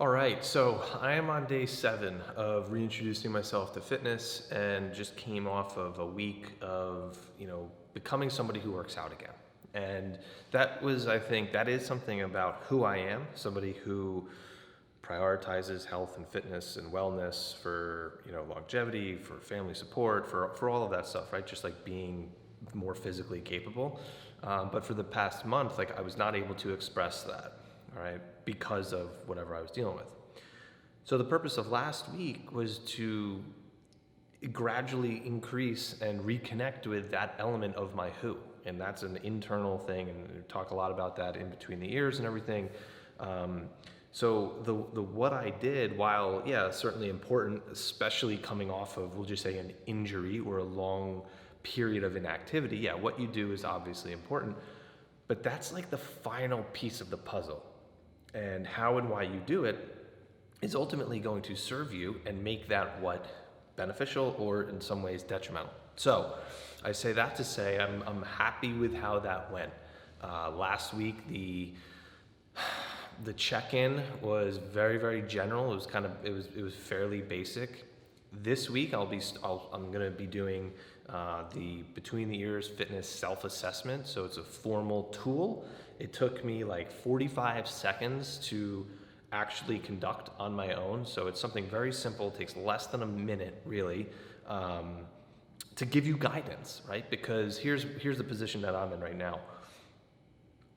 All right, so I am on day 7 of reintroducing myself to fitness and just came off of a week of, becoming somebody who works out again. And I think, that is something about who I am, somebody who prioritizes health and fitness and wellness for, longevity, for family support, for all of that stuff, right? Just like being more physically capable. But for the past month, I was not able to express that. All right, because of whatever I was dealing with. So the purpose of last week was to gradually increase and reconnect with that element of my who. And that's an internal thing, and we talk a lot about that in between the ears and everything. So the what I did, while certainly important, especially coming off of, we'll just say, an injury or a long period of inactivity, what you do is obviously important, but that's like the final piece of the puzzle. And how and why you do it is ultimately going to serve you and make that beneficial or in some ways detrimental. So I say that to say I'm happy with how that went. Last week the check-in was very, very general. It was fairly basic. This week I'm going to be doing the Between the Ears Fitness Self-Assessment. So it's a formal tool. It took me like 45 seconds to actually conduct on my own. So it's something very simple. It takes less than a minute, really, to give you guidance, right? Because here's the position that I'm in right now.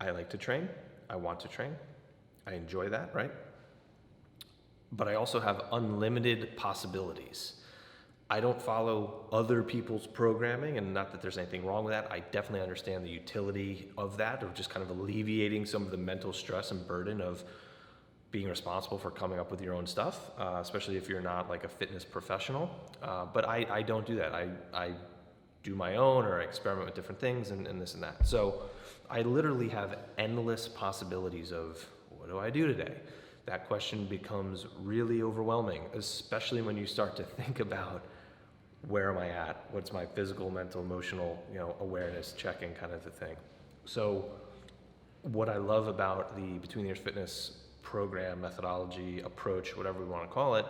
I like to train. I want to train. I enjoy that, right? But I also have unlimited possibilities. I don't follow other people's programming, and not that there's anything wrong with that. I definitely understand the utility of that, of just kind of alleviating some of the mental stress and burden of being responsible for coming up with your own stuff, especially if you're not like a fitness professional. But I don't do that. I do my own, or I experiment with different things and this and that. So I literally have endless possibilities of, what do I do today? That question becomes really overwhelming, especially when you start to think about, where am I at? What's my physical, mental, emotional, awareness check-in kind of a thing. So what I love about the Between the Ears Fitness program, methodology, approach, whatever we want to call it,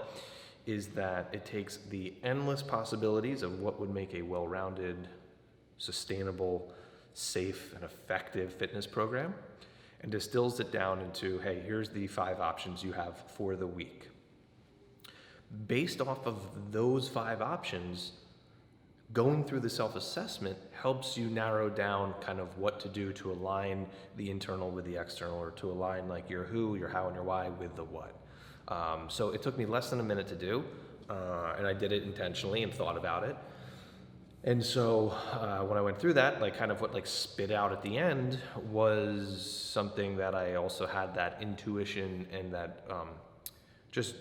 is that it takes the endless possibilities of what would make a well-rounded, sustainable, safe, and effective fitness program and distills it down into, hey, here's the 5 options you have for the week. Based off of those 5 options, going through the self-assessment helps you narrow down kind of what to do to align the internal with the external, or to align like your who, your how, and your why with the what. So it took me less than a minute to do, and I did it intentionally and thought about it. And so when I went through that, what spit out at the end was something that I also had that intuition and that just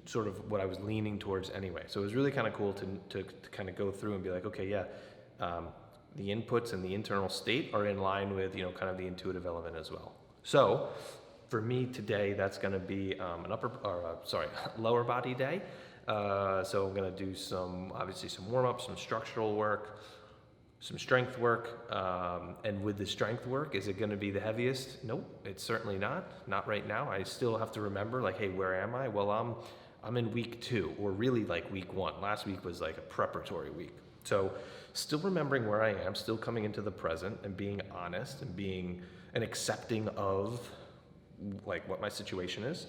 sort of what I was leaning towards anyway. So it was really kind of cool to kind of go through and be like, okay, the inputs and the internal state are in line with, kind of the intuitive element as well. So for me today, that's going to be lower body day. So I'm going to do some warm-ups, some structural work, some strength work, and with the strength work, is it going to be the heaviest? Nope, it's certainly not right now. I still have to remember, like, hey, where am I? Well, I'm in week 2, or really like week 1. Last week was like a preparatory week. So still remembering where I am, still coming into the present and being honest and being and accepting of like what my situation is.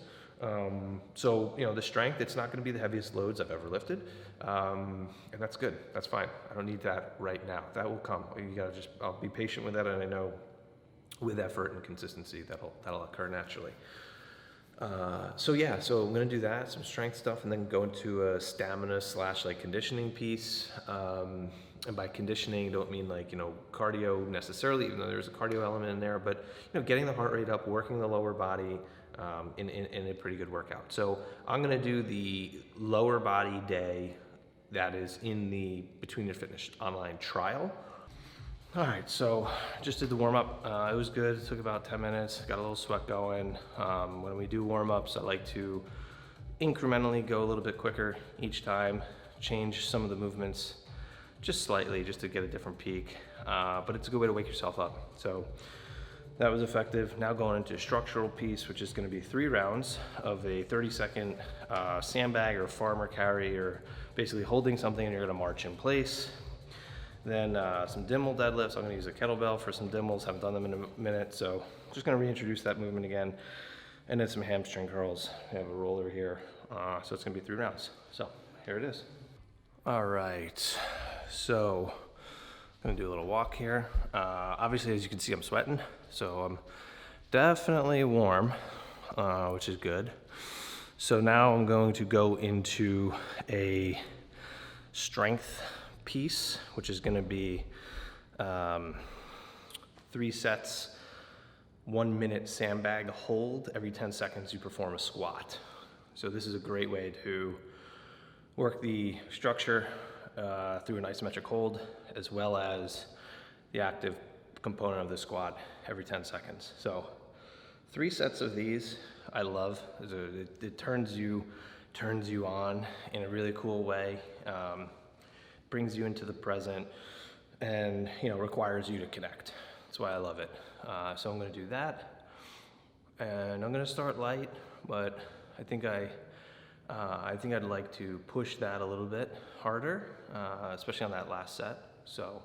So, the strength, it's not going to be the heaviest loads I've ever lifted. And that's good. That's fine. I don't need that right now. That will come. I'll be patient with that. And I know with effort and consistency, that'll occur naturally. So I'm going to do that, some strength stuff, and then go into a stamina / conditioning piece. And by conditioning, don't mean cardio necessarily, even though there's a cardio element in there, but, getting the heart rate up, working the lower body, in a pretty good workout. So I'm going to do the lower body day that is in the Between Your Fitness online trial. All right, so just did the warm-up. It was good. It took about 10 minutes. Got a little sweat going. When we do warm-ups, I like to incrementally go a little bit quicker each time, change some of the movements just slightly, just to get a different peak. But it's a good way to wake yourself up. So That was effective. Now going into a structural piece, which is going to be 3 rounds of a 30-second sandbag or farmer carry, or basically holding something and you're going to march in place. Then some Dimmel deadlifts. I'm going to use a kettlebell for some Dimmels. Haven't done them in a minute, so just going to reintroduce that movement again. And then some hamstring curls. I have a roller here, so it's going to be 3 rounds. So here it is. All right, so I'm going to do a little walk here. Obviously, as you can see, I'm sweating, so I'm definitely warm, which is good. So now I'm going to go into a strength piece, which is going to be 3 sets, 1 minute sandbag hold. Every 10 seconds you perform a squat. So this is a great way to work the structure through an isometric hold, as well as the active component of the squat every 10 seconds. So 3 sets of these I love. It turns you on in a really cool way, brings you into the present, and requires you to connect. That's why I love it. So I'm going to do that, and I'm going to start light, but I think I'd like to push that a little bit harder, especially on that last set. So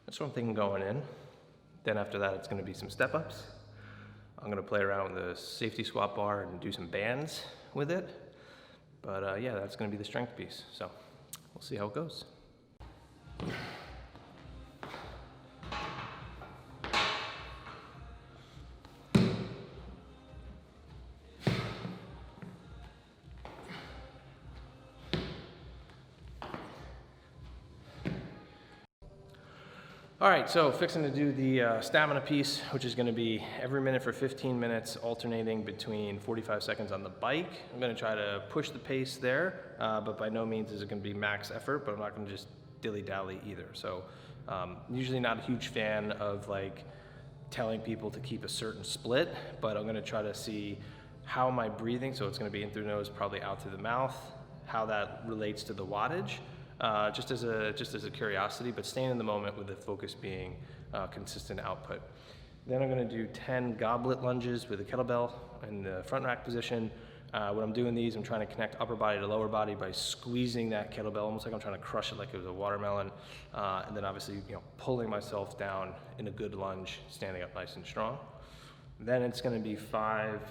that's what I'm thinking going in. Then after that, it's going to be some step-ups. I'm going to play around with the safety squat bar and do some bands with it. But yeah, that's going to be the strength piece. So we'll see how it goes. All right, so fixing to do the stamina piece, which is going to be every minute for 15 minutes, alternating between 45 seconds on the bike. I'm going to try to push the pace there, but by no means is it going to be max effort, but I'm not going to just dilly-dally either. So usually not a huge fan of telling people to keep a certain split, but I'm going to try to see how am I breathing. So it's going to be in through the nose, probably out through the mouth, how that relates to the wattage. Just as a curiosity, but staying in the moment with the focus being consistent output. Then I'm going to do 10 goblet lunges with a kettlebell in the front rack position. When I'm doing these, I'm trying to connect upper body to lower body by squeezing that kettlebell, almost like I'm trying to crush it like it was a watermelon. And then obviously, pulling myself down in a good lunge, standing up nice and strong. Then it's going to be 5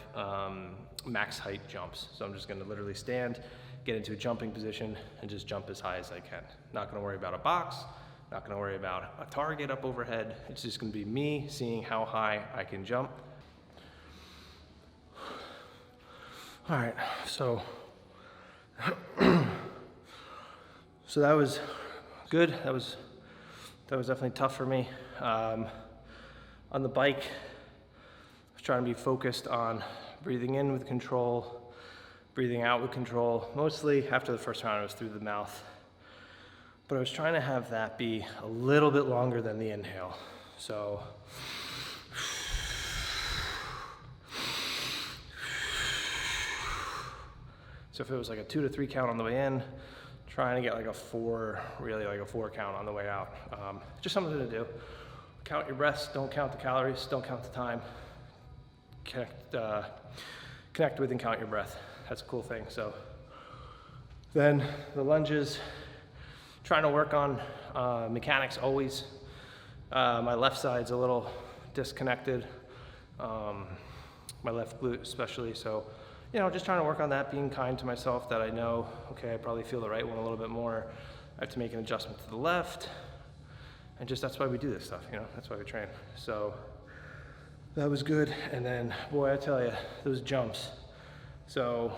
max height jumps. So I'm just going to literally stand, get into a jumping position, and just jump as high as I can. Not going to worry about a box, not going to worry about a target up overhead. It's just going to be me seeing how high I can jump. All right, so that was good. That was definitely tough for me. On the bike, I was trying to be focused on breathing in with control, breathing out with control. Mostly after the first round, it was through the mouth. But I was trying to have that be a little bit longer than the inhale. So if it was like a 2 to 3 count on the way in, trying to get like a 4 count on the way out. Just something to do. Count your breaths, don't count the calories, don't count the time. Connect with and count your breath. That's a cool thing. So then the lunges, trying to work on mechanics always. My left side's a little disconnected, my left glute especially. So, just trying to work on that, being kind to myself that I know, okay, I probably feel the right one a little bit more. I have to make an adjustment to the left. And that's why we do this stuff, that's why we train. So that was good. And then, boy, I tell you, those jumps. So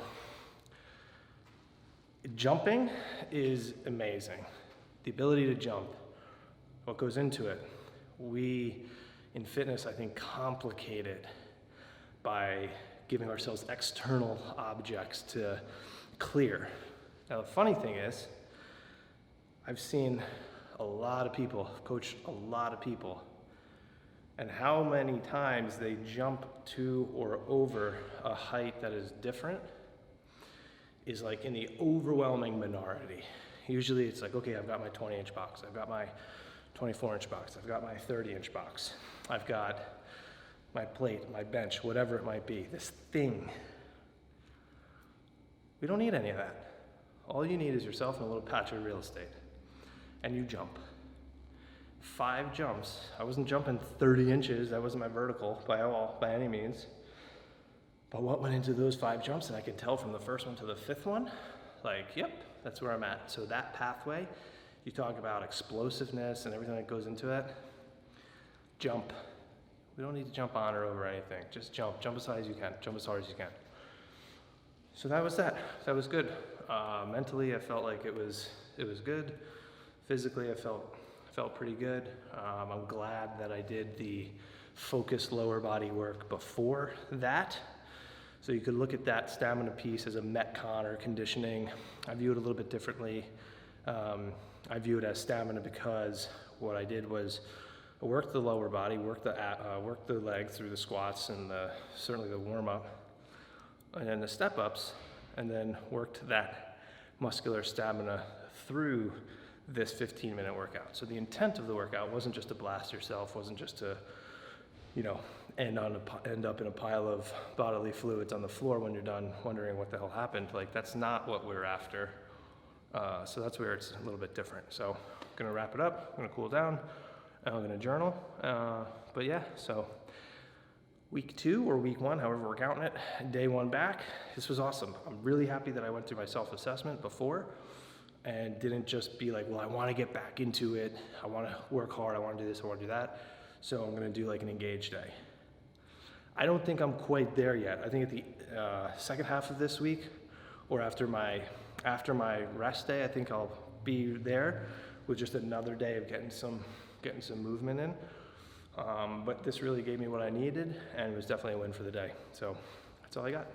jumping is amazing. The ability to jump, what goes into it. We, in fitness, I think, complicate it by giving ourselves external objects to clear. Now, the funny thing is, I've seen a lot of people, coached a lot of people, and how many times they jump to or over a height that is different is like in the overwhelming minority. Usually it's like, okay, I've got my 20-inch box, I've got my 24-inch box, I've got my 30-inch box, I've got my plate, my bench, whatever it might be, this thing. We don't need any of that. All you need is yourself and a little patch of real estate. And you jump. 5 jumps. I wasn't jumping 30 inches. That wasn't my vertical by any means. But what went into those 5 jumps, and I could tell from the first one to the 5th one, like, yep, that's where I'm at. So that pathway, you talk about explosiveness and everything that goes into it. Jump. We don't need to jump on or over anything. Just jump. Jump as high as you can. Jump as hard as you can. So that was that. That was good. Mentally, I felt like it was good. Physically, I felt pretty good. I'm glad that I did the focused lower body work before that. So you could look at that stamina piece as a metcon or conditioning. I view it a little bit differently. I view it as stamina because what I did was I worked the lower body, worked the legs through the squats and certainly the warm up, and then the step ups, and then worked that muscular stamina through this 15-minute workout. So the intent of the workout wasn't just to blast yourself, wasn't just to, end up in a pile of bodily fluids on the floor when you're done wondering what the hell happened. Like, that's not what we're after. So that's where it's a little bit different. So I'm gonna wrap it up, I'm gonna cool down, and I'm gonna journal. But yeah, so week 2 or week 1, however we're counting it, day 1 back, this was awesome. I'm really happy that I went through my self-assessment before and didn't just be like, well, I wanna get back into it, I wanna work hard, I wanna do this, I wanna do that. So I'm gonna do like an engaged day. I don't think I'm quite there yet. I think at the second half of this week, or after my rest day, I think I'll be there with just another day of getting some movement in. But this really gave me what I needed, and it was definitely a win for the day. So that's all I got.